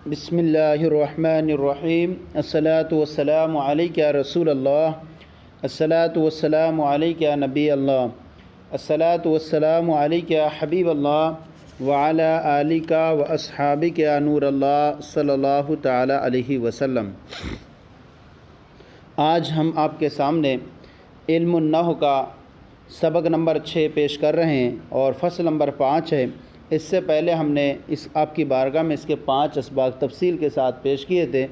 بسم اللہ الرحمن الرحیم الصلاۃ والسلام علیک یا رسول اللہ الصلاۃ والسلام علیک یا نبی اللہ الصلاۃ والسلام علیک یا حبیب اللہ وعلی آلک و اصحابک یا نور اللہ صلی اللہ تعالی علیہ وسلم۔ آج ہم آپ کے سامنے علم النحو کا سبق نمبر 6 پیش کر رہے ہیں اور فصل نمبر 5 ہے۔ اس سے پہلے ہم نے آپ کی بارگاہ میں اس کے 5 اسباق تفصیل کے ساتھ پیش کیے تھے۔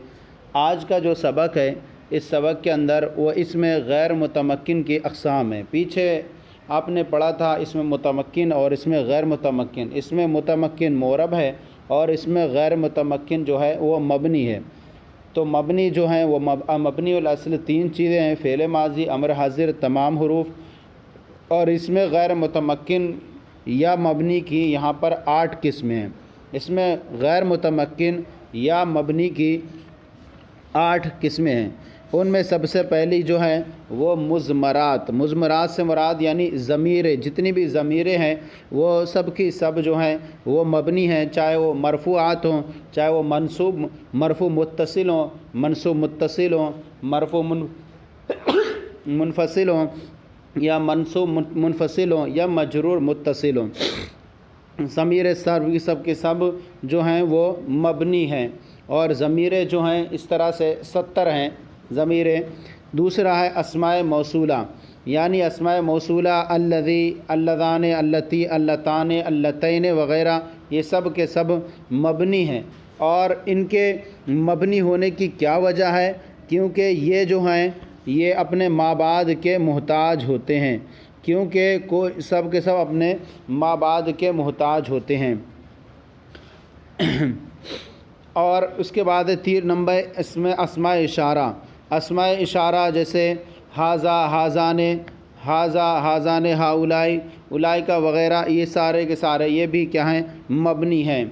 آج کا جو سبق ہے اس سبق کے اندر وہ اس میں غیر متمکن کی اقسام ہیں۔ پیچھے آپ نے پڑھا تھا اس میں متمکن اور اس میں غیر متمکن۔ اس میں متمکن مورب ہے اور اس میں غیر متمکن جو ہے وہ مبنی ہے۔ تو مبنی جو ہیں وہ مبنی الاصل 3 چیزیں ہیں: فعل ماضی، امر حاضر، تمام حروف۔ اور اس میں غیر متمکن یا مبنی کی یہاں پر 8 قسمیں ہیں۔ اس میں غیر متمکن یا مبنی کی 8 قسمیں ہیں۔ ان میں سب سے پہلی جو ہے وہ مضمرات۔ مضمرات سے مراد یعنی ضمیریں، جتنی بھی ضمیریں ہیں وہ سب کی سب جو ہیں وہ مبنی ہیں، چاہے وہ مرفوعات ہوں، چاہے وہ مرفوع متصل ہوں، منصوب متصل ہوں، مرفوع منفصل ہوں، یا منصوب منفصل ہوں، یا مجرور متصل ہوں۔ ضمیر سب کے سب جو ہیں وہ مبنی ہیں، اور ضمیریں جو ہیں اس طرح سے 70 ہیں ضمیریں۔ دوسرا ہے اسماء موصولہ، یعنی اسماء موصولہ الذی، اللذان، اللتی، اللتان، اللتین وغیرہ، یہ سب کے سب مبنی ہیں۔ اور ان کے مبنی ہونے کی کیا وجہ ہے؟ کیونکہ یہ جو ہیں یہ اپنے ماں بعد کے محتاج ہوتے ہیں، کیونکہ سب کے سب اپنے ماں بعد کے محتاج ہوتے ہیں۔ اور اس کے بعد 3 نمبر اس میں اسماء اشارہ۔ اسماء اشارہ جیسے ھذا، ھذان، ھذا، ھذان، ہؤلاء، اولئک وغیرہ، یہ سارے کے سارے یہ بھی کیا ہیں؟ مبنی ہیں۔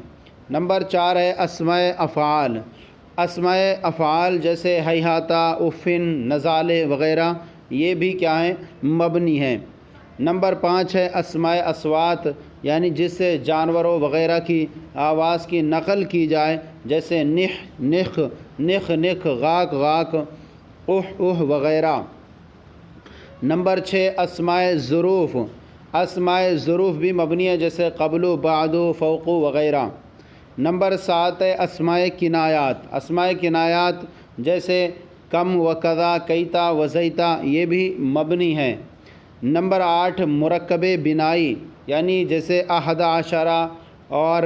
نمبر 4 ہے اسماء افعال۔ اسماء افعال جیسے ہیہاتا، افن، نزالے وغیرہ، یہ بھی کیا ہیں؟ مبنی ہیں۔ نمبر 5 ہے اسماء اصوات، یعنی جس سے جانوروں وغیرہ کی آواز کی نقل کی جائے، جیسے نح، نخ، نخ، نخ، غاک، غاک، اوہ، اوہ وغیرہ۔ نمبر 6 اسماء ظروف۔ اسماء ظروف بھی مبنی ہے، جیسے قبل، بعد، فوق وغیرہ۔ نمبر 7 ہے اسماء کنایات۔ اسماء کنایات جیسے کم و کذا، کیتا و زیتا، یہ بھی مبنی ہیں۔ نمبر 8 مرکب بنائی، یعنی جیسے احد عشرہ، اور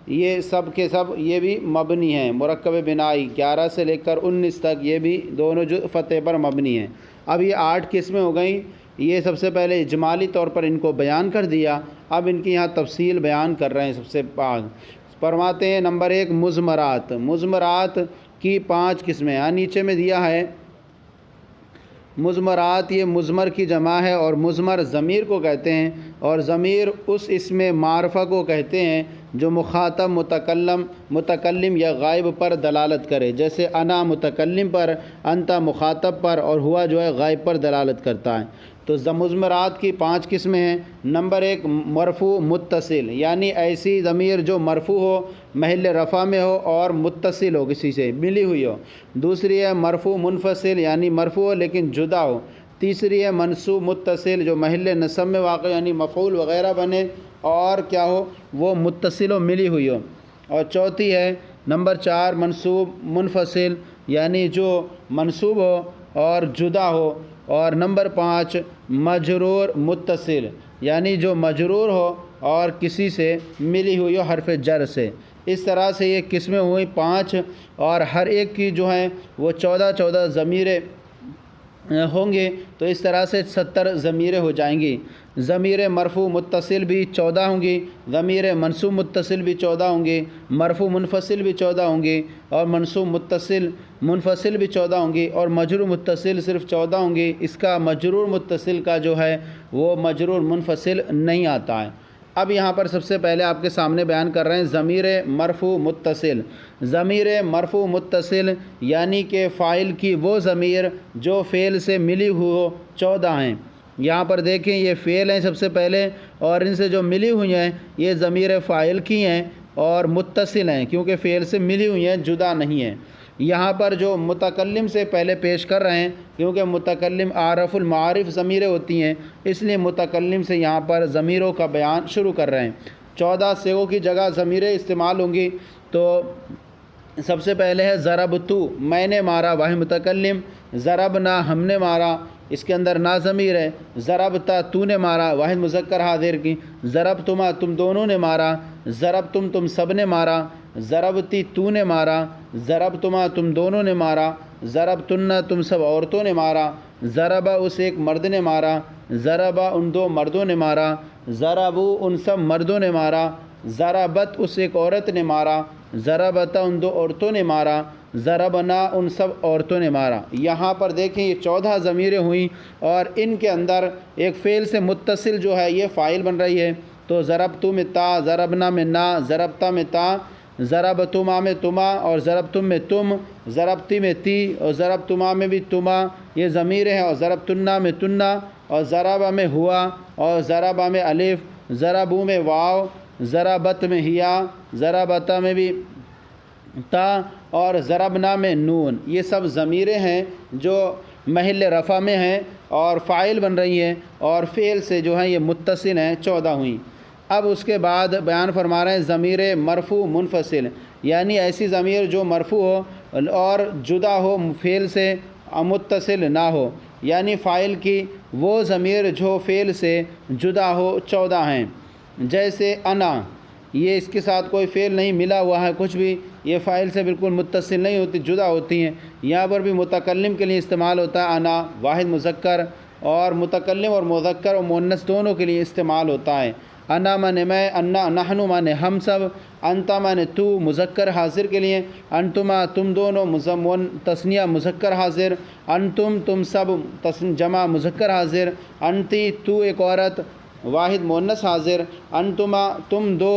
یہ سب کے سب یہ بھی مبنی ہیں۔ مرکب بنائی 11 سے لے کر 19 تک یہ بھی دونوں جو فتح پر مبنی ہیں۔ اب یہ 8 قسمیں ہو گئیں۔ یہ سب سے پہلے اجمالی طور پر ان کو بیان کر دیا، اب ان کی یہاں تفصیل بیان کر رہے ہیں۔ سب سے بعد فرماتے ہیں نمبر 1 مضمرات۔ مضمرات کی 5 قسمیں، یہاں نیچے میں دیا ہے مضمرات، یہ مضمر کی جمع ہے، اور مضمر ضمیر کو کہتے ہیں، اور ضمیر اس اسم معرفہ کو کہتے ہیں جو مخاطب، متکلم یا غائب پر دلالت کرے، جیسے انا متکلم پر، انت مخاطب پر، اور ہوا جو ہے غائب پر دلالت کرتا ہے۔ تو مضمرات کی 5 قسمیں ہیں۔ نمبر 1 مرفوع متصل، یعنی ایسی ضمیر جو مرفوع ہو، محل رفع میں ہو اور متصل ہو، کسی سے ملی ہوئی ہو۔ دوسری ہے مرفوع منفصل، یعنی مرفوع ہو لیکن جدا ہو۔ تیسری ہے منصوب متصل، جو محل نصب میں واقع یعنی مفعول وغیرہ بنے اور کیا ہو؟ وہ متصل ہو، ملی ہوئی ہو۔ اور چوتھی ہے نمبر 4 منصوب منفصل، یعنی جو منصوب ہو اور جدا ہو۔ اور نمبر 5 مجرور متصل، یعنی جو مجرور ہو اور کسی سے ملی ہوئی ہو حرف جر سے۔ اس طرح سے یہ قسمیں ہوئی 5، اور ہر ایک کی جو ہیں وہ 14 ضمیریں ہوں گے، تو اس طرح سے 70 ضمیریں ہو جائیں گی۔ ضمیر مرفوع متصل بھی 14 ہوں گی، ضمیر منصوب متصل بھی 14 ہوں گی، مرفوع منفصل بھی 14 ہوں گی، اور منصوب متصل منفصل بھی 14 ہوں گی، اور مجرور متصل صرف 14 ہوں گی۔ اس کا مجرور متصل کا جو ہے وہ مجرور منفصل نہیں آتا ہے۔ اب یہاں پر سب سے پہلے آپ کے سامنے بیان کر رہے ہیں ضمیر مرفوع متصل۔ ضمیر مرفوع متصل یعنی کہ فاعل کی وہ ضمیر جو فعل سے ملی ہو 14 ہیں۔ یہاں پر دیکھیں یہ فعل ہیں سب سے پہلے، اور ان سے جو ملی ہوئی ہیں یہ ضمیر فاعل کی ہیں، اور متصل ہیں کیونکہ فعل سے ملی ہوئی ہیں، جدا نہیں ہیں۔ یہاں پر جو متکلم سے پہلے پیش کر رہے ہیں کیونکہ متکلم عارف المعارف ضمیریں ہوتی ہیں، اس لیے متکلم سے یہاں پر ضمیروں کا بیان شروع کر رہے ہیں۔ 14 صیغوں کی جگہ ضمیریں استعمال ہوں گی، تو سب سے پہلے ہے ضربتو، میں نے مارا، واحد متکلم۔ ضربنا، ہم نے مارا، اس کے اندر نا ضمیر ہے۔ ضربتا، تو نے مارا، واحد مذکر حاضر کی۔ ضربتما، تم دونوں نے مارا۔ ضربتم، تم سب نے مارا۔ ضربتی، تو نے مارا۔ ضربتما، تم دونوں نے مارا۔ ضربتن، تم سب عورتوں نے مارا۔ ضربا، اس ایک مرد نے مارا۔ ضربا، ان دو مردوں نے مارا۔ ضربو، ان سب مردوں نے مارا۔ ضربت، اس ایک عورت نے مارا۔ ضربتا، ان دو عورتوں نے مارا۔ ضربنا، ان سب عورتوں نے مارا۔ یہاں پر دیکھیں یہ 14 ضمیریں ہوئیں اور ان کے اندر ایک فعل سے متصل جو ہے یہ فاعل بن رہی ہے، تو ضربتو میں تا، ضربنا میں نا، ضربتا میں تا، ضربتما میں تما اور ضربتم میں تم، ضربتی میں تی اور ضربتما میں بھی تما، یہ ضمیر ہیں، اور ضربتنا میں تنا اور ضربا میں ہوا اور ضربا میں الف، ضربو میں واو، ضربت میں ہیا، ضربتا میں بھی تا اور ضربنا میں نون، یہ سب ضمیریں ہیں جو محل رفع میں ہیں اور فاعل بن رہی ہیں اور فعل سے جو ہیں یہ متصل ہیں، 14 ہوئیں۔ اب اس کے بعد بیان فرما رہے ہیں ضمیر مرفوع منفصل، یعنی ایسی ضمیر جو مرفوع ہو اور جدا ہو، فعل سے متصل نہ ہو، یعنی فاعل کی وہ ضمیر جو فعل سے جدا ہو، 14 ہیں۔ جیسے انا، یہ اس کے ساتھ کوئی فعل نہیں ملا ہوا ہے کچھ بھی، یہ فاعل سے بالکل متصل نہیں ہوتی، جدا ہوتی ہیں۔ یہاں پر بھی متکلم کے لیے استعمال ہوتا ہے انا، واحد مذکر، اور متکلم اور مذکر و مؤنث دونوں کے لیے استعمال ہوتا ہے۔ انا مانے میں، انا نحن مانے ہم سب، انتا مانے تو مذکر حاضر کے لیے، انتما تم دونوں تثنیہ مذکر حاضر، انتم تم سب جمع مذکر حاضر، انتی تو ایک عورت واحد مؤنث حاضر، انتما تم دو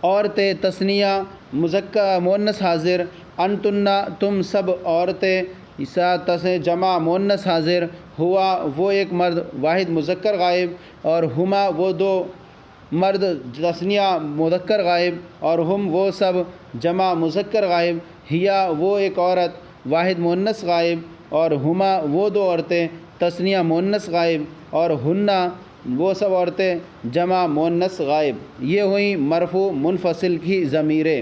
عورتیں تثنیہ مذکر مؤنث حاضر، انتنا تم سب عورتیں جمع مؤنث حاضر، ہوا وہ ایک مرد واحد مذکر غائب، اور ہما وہ دو مرد تثنیہ مذکر غائب، اور ہم وہ سب جمع مذکر غائب، ہیا وہ ایک عورت واحد مؤنث غائب، اور ہما وہ دو عورتیں تثنیہ مؤنث غائب، اور ہنہ وہ سب عورتیں جمع مؤنث غائب۔ یہ ہوئیں مرفوع منفصل کی ضمیریں۔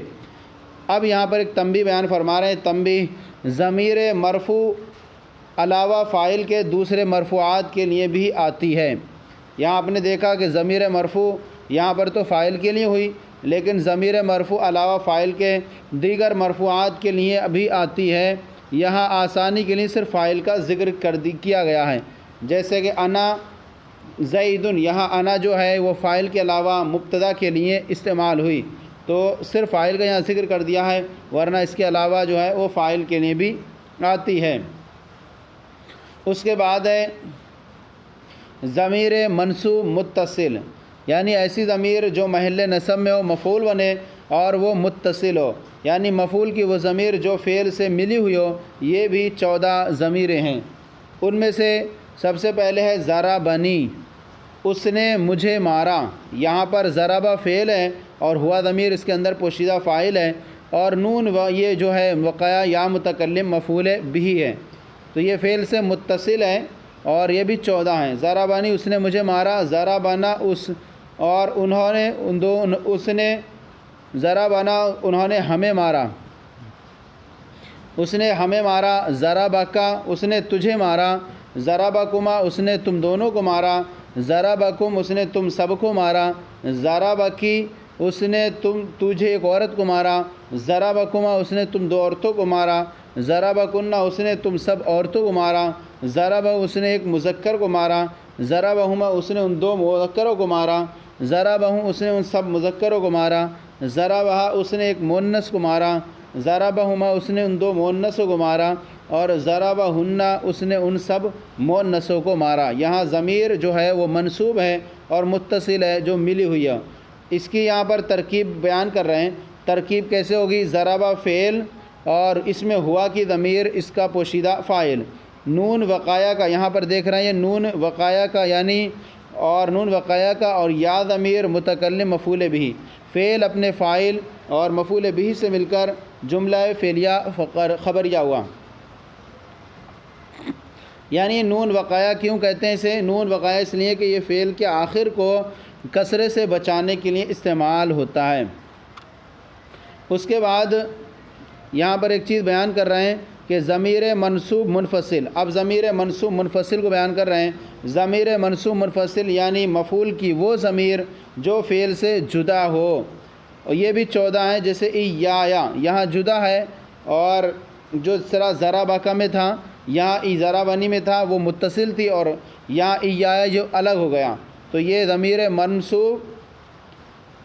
اب یہاں پر ایک تنبیہ بیان فرما رہے ہیں، تنبیہ، ضمیر مرفوع علاوہ فاعل کے دوسرے مرفوعات کے لیے بھی آتی ہے۔ یہاں آپ نے دیکھا کہ ضمیر مرفوع یہاں پر تو فاعل کے لیے ہوئی، لیکن ضمیر مرفوع علاوہ فاعل کے دیگر مرفوعات کے لیے بھی آتی ہے۔ یہاں آسانی کے لیے صرف فاعل کا ذکر کیا گیا ہے، جیسے کہ انا زیدن، یہاں انا جو ہے وہ فاعل کے علاوہ مبتدا کے لیے استعمال ہوئی، تو صرف فاعل کا یہاں ذکر کر دیا ہے، ورنہ اس کے علاوہ جو ہے وہ فاعل کے لیے بھی آتی ہے۔ اس کے بعد ہے ضمیر منصوب متصل، یعنی ایسی ضمیر جو محل نصب میں ہو، مفعول بنے اور وہ متصل ہو، یعنی مفعول کی وہ ضمیر جو فعل سے ملی ہوئی ہو، یہ بھی 14 ضمیریں ہیں۔ ان میں سے سب سے پہلے ہے ضربنی، اس نے مجھے مارا۔ یہاں پر ضربہ فعل ہے اور ہوا ضمیر اس کے اندر پوشیدہ فاعل ہے، اور نون یہ جو ہے وقایا یا متکلم مفعول بھی ہے، تو یہ فعل سے متصل ہے اور یہ بھی 14 ہیں۔ ضربنی، اس نے مجھے مارا، ضربنا اس، اور انہوں نے اس نے، ضربنا انہوں نے ہمیں مارا، اس نے ہمیں مارا، ضربکا اس نے تجھے مارا، ضربکما اس نے تم دونوں کو مارا، ضربکم اس نے تم سب کو مارا، ضربکی اس نے تجھے ایک عورت کو مارا، ضربکما اس نے تم دو عورتوں کو مارا، ضربکنہ اس نے تم سب عورتوں کو مارا، ضرب اس نے ایک مذکر کو مارا، ضربہما اس نے ان دو مذکروں کو مارا، ضربہم اس نے ان سب مذکروں کو مارا، ضربہا اس نے ایک مؤنث کو مارا، ضربہما اس نے ان دو مؤنثوں کو مارا، اور ضربہن اس نے ان سب مؤنثوں کو مارا۔ یہاں ضمیر جو ہے وہ منصوب ہے اور متصل ہے، جو ملی ہوئی ہے۔ اس کی یہاں پر ترکیب بیان کر رہے ہیں، ترکیب کیسے ہوگی؟ ضربہ فعل اور اس میں ہوا کی ضمیر اس کا پوشیدہ فاعل، نون وقایا کا، یہاں پر دیکھ رہے ہیں یہ نون وقایا کا یعنی اور نون وقایا کا اور یا ضمیر متکلم مفعول بھی، فعل اپنے فاعل اور مفعول بھی سے مل کر جملہ فعلیہ خبریہ ہوا۔ یعنی نون وقایا کیوں کہتے ہیں اسے؟ نون وقایا اس لیے کہ یہ فعل کے آخر کو کسرے سے بچانے کے لیے استعمال ہوتا ہے۔ اس کے بعد یہاں پر ایک چیز بیان کر رہے ہیں کہ ضمیر منصوب منفصل، اب ضمیر منصوب منفصل کو بیان کر رہے ہیں۔ ضمیر منصوب منفصل یعنی مفعول کی وہ ضمیر جو فعل سے جدا ہو، اور یہ بھی 14 ہیں، جیسے ایایا یہاں جدا ہے، اور جو طرح ضربک میں تھا یہاں ضربنی میں تھا وہ متصل تھی، اور یہاں ایایا جو الگ ہو گیا، تو یہ ضمیر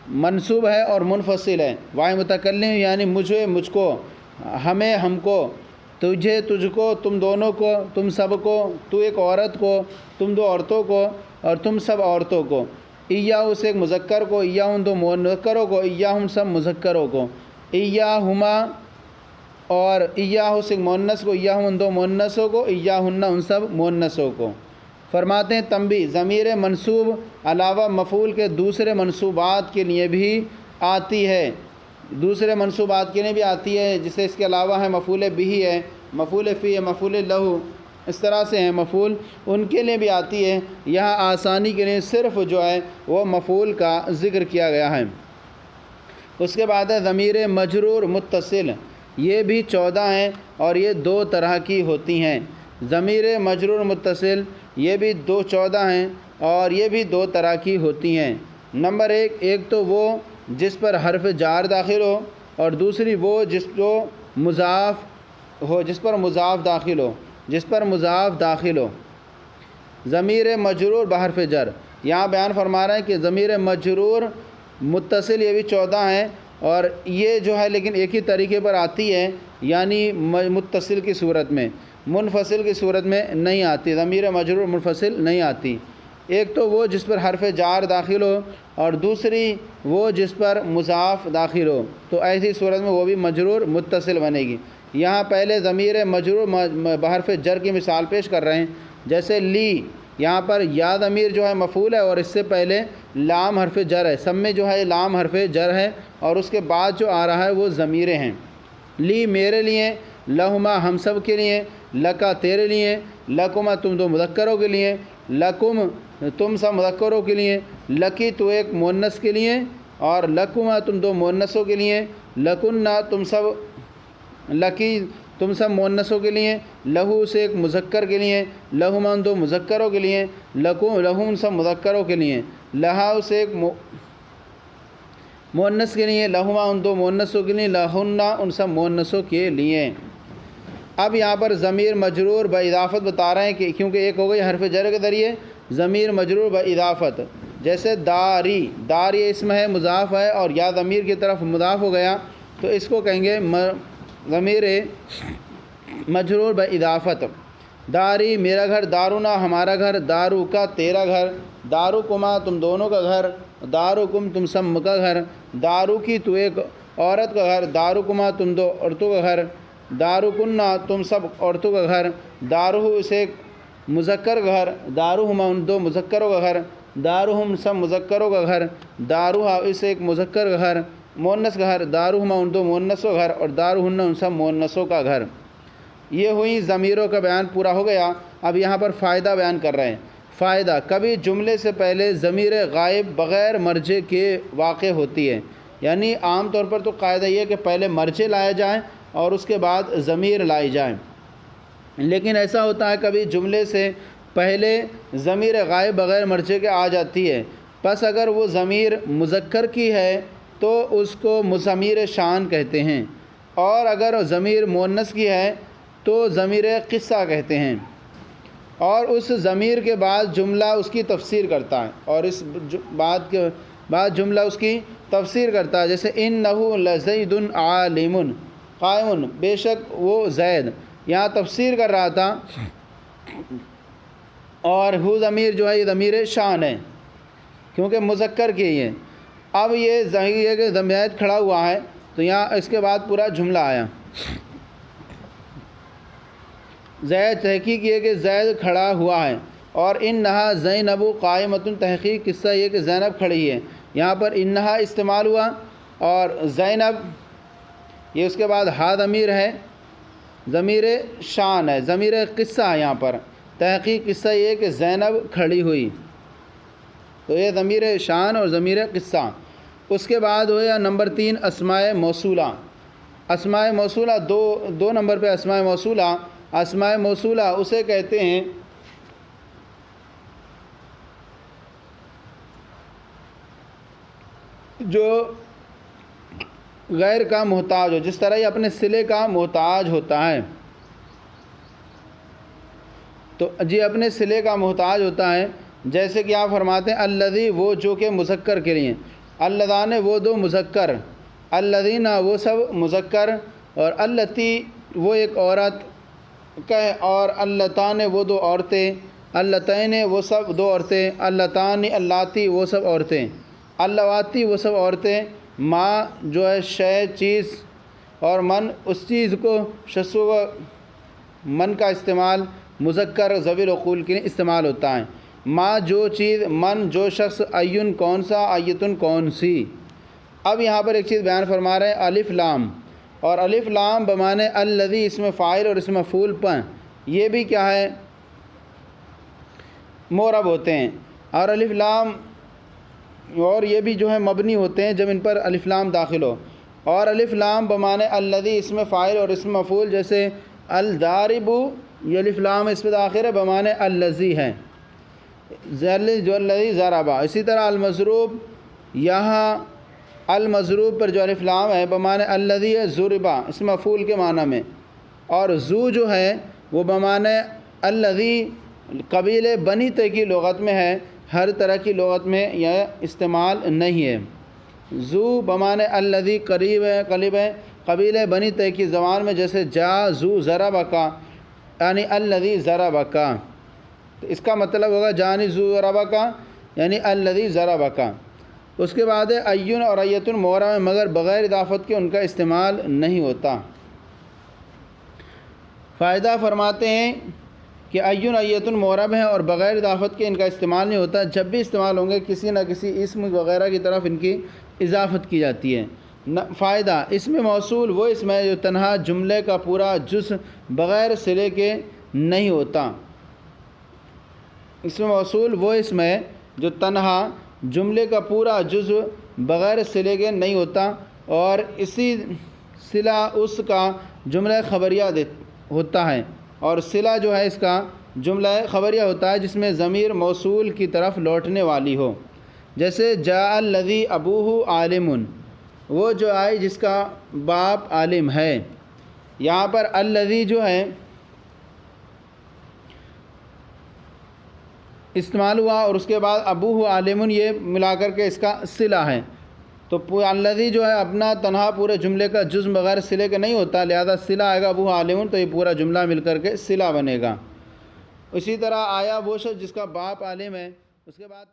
منصوب ہے اور منفصل ہے۔ واحد متکلم یعنی مجھے مجھ کو، ہمیں ہم کو، تجھے تجھ کو، تم دونوں کو، تم سب کو، تو ایک عورت کو، تم دو عورتوں کو، اور تم سب عورتوں کو۔ ایاہو سے ایک مذکر کو، ایاہم دو مذکروں کو، ایاہم سب مذکروں کو، ایاہما اور ایاہو سے ایک مؤنث کو، ایاہم ان دو مؤنثوں کو، ایاہن ان سب مؤنثوں کو۔ فرماتے ہیں تنبیہ، ضمیر منصوب علاوہ مفعول کے دوسرے منصوبات کے لیے بھی آتی ہے، دوسرے منصوبات کے لیے بھی آتی ہے، جسے اس کے علاوہ ہے مفعول بھی ہے، مفعول فی ہے، مفعول لہو، اس طرح سے ہیں مفعول، ان کے لیے بھی آتی ہے۔ یہاں آسانی کے لیے صرف جو ہے وہ مفعول کا ذکر کیا گیا ہے۔ اس کے بعد ہے ضمیر مجرور متصل، یہ بھی 14 ہیں اور یہ 2 طرح کی ہوتی ہیں۔ ضمیر مجرور متصل یہ بھی 14 ہیں اور یہ بھی 2 طرح کی ہوتی ہیں۔ نمبر 1، ایک تو وہ جس پر حرف جار داخل ہو، اور دوسری وہ جس پر مضاف داخل ہو۔ ضمیر مجرور بحرف جر، یہاں بیان فرما رہے ہیں کہ ضمیر مجرور متصل یہ بھی 14 ہیں، اور یہ جو ہے لیکن ایک ہی طریقے پر آتی ہے، یعنی متصل کی صورت میں، منفصل کی صورت میں نہیں آتی، ضمیر مجرور منفصل نہیں آتی۔ ایک تو وہ جس پر حرف جار داخل ہو، اور دوسری وہ جس پر مضاف داخل ہو، تو ایسی صورت میں وہ بھی مجرور متصل بنے گی۔ یہاں پہلے ضمیر مجرور بحرف جر کی مثال پیش کر رہے ہیں، جیسے لی، یہاں پر یا ضمیر جو ہے مفعول ہے اور اس سے پہلے لام حرف جر ہے، سب میں جو ہے لام حرف جر ہے، اور اس کے بعد جو آ رہا ہے وہ ضمیریں ہیں۔ لی میرے لیے، لہما ہم سب کے لیے، لکا تیرے لیے، لکما تم دو مذکروں کے لیے، لکم تم سب مذکروں کے لیے، لکی تو ایک مؤنث کے لیے، اور لکما تم 2 مؤنثوں کے لیے، لکننا لکی تم سب مؤنثوں کے لیے، لہو سے ایک مذکر کے لیے، لہما ان 2 مذکروں کے لیے، لہم سب مذکروں کے لیے، لہا سے ایک مؤنث کے لیے، لہما ان 2 مؤنثوں کے لیے، لہنہ ان سب مؤنثوں کے لیے۔ اب یہاں پر ضمیر مجرور باضافت بتا رہے ہیں کہ کیونکہ ایک ہو گئی حرف جر کے ذریعے ضمیر مجرور باضافت، جیسے داری، دار یہ اسم ہے مضاف ہے اور یا ضمیر کی طرف مضاف ہو گیا، تو اس کو کہیں گے ضمیر مجرور باضافت۔ داری میرا گھر، دارونا ہمارا گھر، دارو کا تیرا گھر، دارو کما تم دونوں کا گھر، دارو کم تم سب کا گھر، دارو کی تو ایک عورت کا گھر، دارو کما تم 2 عورتوں کا گھر، دارو کننا تم سب عورتوں کا گھر، دارو اسے ایک مذکر گھر، دارو ہما ان 2 مذکروں کا گھر، دارو ہم سب مذکروں کا گھر، دارو اسے ایک مذکر کا گھر مؤنث کا گھر، دارو ہما ان 2 مؤنثوں کا گھر، اور دارو ہن ان سب مؤنثوں کا گھر۔ یہ ہوئی ضمیروں کا بیان پورا ہو گیا۔ اب یہاں پر فائدہ بیان کر رہے ہیں۔ فائدہ، کبھی جملے سے پہلے ضمیر غائب بغیر مرجع کے واقع ہوتی ہے، یعنی عام طور پر تو قاعدہ یہ ہے کہ پہلے مرجع لایا جائیں اور اس کے بعد ضمیر لائی جائیں، لیکن ایسا ہوتا ہے کبھی جملے سے پہلے ضمیر غائب بغیر مرجع کے آ جاتی ہے، پس اگر وہ ضمیر مذکر کی ہے تو اس کو ضمیر شان کہتے ہیں، اور اگر ضمیر مؤنث کی ہے تو ضمیر قصہ کہتے ہیں، اور اس ضمیر کے بعد جملہ اس کی تفسیر کرتا ہے، اور اس بات کے بعد جملہ اس کی تفسیر کرتا ہے، جیسے انہ لزید عالم قائم، بے شک وہ زید، یہاں تفسیر کر رہا تھا، اور ہو ضمیر جو ہے یہ ضمیر شان ہے کیونکہ مذکر کی ہے۔ اب یہ ظاہر ہے کہ زید کھڑا ہوا ہے، تو یہاں اس کے بعد پورا جملہ آیا، زید تحقیق یہ کہ زید کھڑا ہوا ہے، اور انہا زینب قائمۃ، تحقیق قصہ یہ کہ زینب کھڑی ہے، یہاں پر انہا استعمال ہوا اور زینب یہ اس کے بعد ہا ضمیر ہے، ضمیر شان ہے، ضمیر قصہ ہے، یہاں پر تحقیق قصہ یہ کہ زینب کھڑی ہوئی، تو یہ ضمیر شان اور ضمیر قصہ۔ اس کے بعد ہوا نمبر 3 اسماء موصولہ۔ اسماء موصولہ دو نمبر پہ اسماء موصولہ۔ اسماء موصولہ اسے کہتے ہیں جو غیر کا محتاج ہو، جس طرح یہ اپنے صلے کا محتاج ہوتا ہے، تو جی اپنے صلے کا محتاج ہوتا ہے، جیسے کہ آپ فرماتے ہیں الذی، وہ جو کہ مذکر کے لیے، اللذان وہ دو مذکر، الذین وہ سب مذکر، اور اللتی وہ ایک عورت کہ، اور اللتان وہ دو عورتیں، اللتین وہ سب دو عورتیں، اللتان اللاتی وہ سب عورتیں، اللواتی وہ سب عورتیں، ما جو ہے شے چیز، اور من اس چیز کو، شسو من کا استعمال مذکر ذوی العقول کے لیے استعمال ہوتا ہے، ما جو چیز، من جو شخص، ایون کون سا، ایتن کون سی۔ اب یہاں پر ایک چیز بیان فرما رہے ہیں الف لام، اور الف لام بمانے الذی اسم فاعل اور اسم مفعول پر یہ بھی کیا ہے معرب ہوتے ہیں، اور الف لام اور یہ بھی جو ہے مبنی ہوتے ہیں جب ان پر الف لام داخل ہو، اور الف لام بمانے الذی اسم فاعل اور اسم مفعول، جیسے الضارب یہ الف لام اس پہ داخل ہے بمانے الذی ہے، جو الذی ضربا۔ اسی طرح المضروب، یہاں المضروب پر جو الف لام ہے بمانے الذی ہے ضربا، اس مفعول کے معنی میں، اور ذو جو ہے وہ بمانے الذی قبیل بنی تے کی لغت میں ہے، ہر طرح کی لغت میں یہ استعمال نہیں ہے۔ ذو بمانے الذی قریب ہے قبیل بنی تے کی زبان میں، جیسے جا ذو ضربکا یعنی الذی ضربکا، تو اس کا مطلب ہوگا جانی ذو ضربکا یعنی الذی ضربکا۔ اس کے بعد ہے ایون اور ایتن معرب میں، مگر بغیر اضافت کے ان کا استعمال نہیں ہوتا۔ فائدہ فرماتے ہیں کہ ایون ایتن معرب ہیں اور بغیر اضافت کے ان کا استعمال نہیں ہوتا، جب بھی استعمال ہوں گے کسی نہ کسی اسم وغیرہ کی طرف ان کی اضافت کی جاتی ہے۔ فائدہ، اسم موصول وہ اسم ہے جو تنہا جملے کا پورا جز بغیر صلے کے نہیں ہوتا۔ اسم موصول وہ اسم ہے جو تنہا جملے کا پورا جز بغیر صلے کے نہیں ہوتا، اور اسی صلہ اس کا جملہ خبریہ ہوتا ہے، اور صلہ جو ہے اس کا جملہ خبریہ ہوتا ہے جس میں ضمیر موصول کی طرف لوٹنے والی ہو، جیسے جاء الذی ابوہ عالم، وہ جو آئی جس کا باپ عالم ہے۔ یہاں پر الذی جو ہے استعمال ہوا، اور اس کے بعد ابوہ عالم یہ ملا کر کے اس کا صلہ ہے، تو الذی جو ہے اپنا تنہا پورے جملے کا جزء بغیر صلے کے نہیں ہوتا، لہذا صلہ آئے گا ابوہ عالم، تو یہ پورا جملہ مل کر کے صلہ بنے گا۔ اسی طرح آیا وہ شخص جس کا باپ عالم ہے، اس کے بعد